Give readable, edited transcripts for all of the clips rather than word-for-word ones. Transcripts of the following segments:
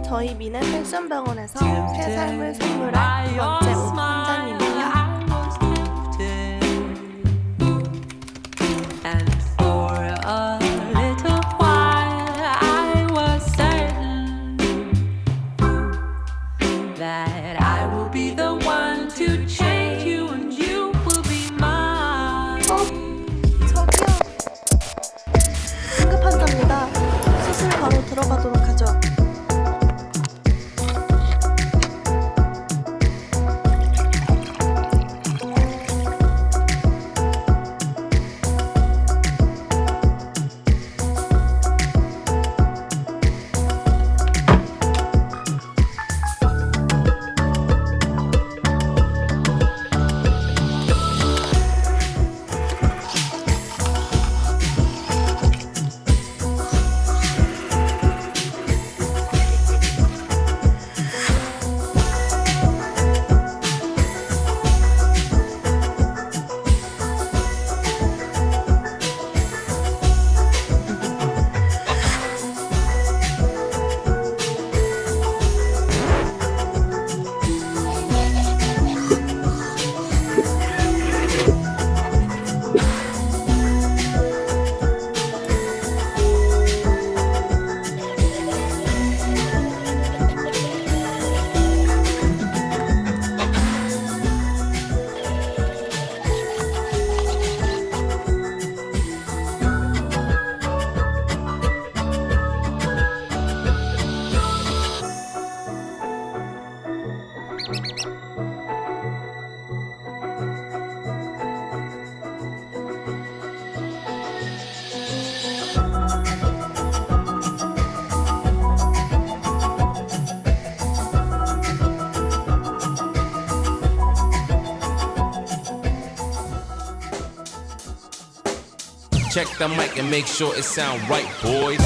저희 미네 패션병원에서 새 삶을 선물할 두 번째 옷 팀장님이에요. That I will be the one to change you and you will be mine. 저기요. 긴급 환자입니다. 수술 바로 들어가도록 하죠. Check the mic and make sure it sound right, boys.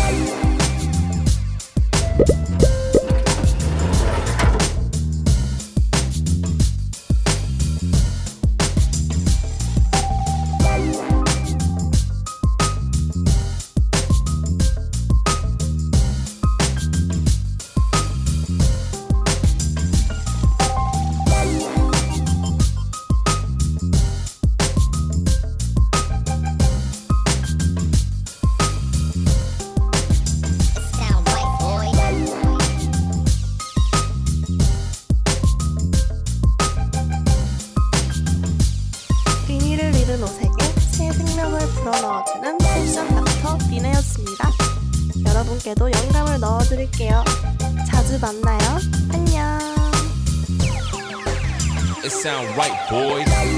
비닐을 잃은 옷에게 새 생명을 불어넣어주는 패션 닥터 미네였습니다. 여러분께도 영감을 넣어드릴게요. 자주 만나요. 안녕. It sound right, boys.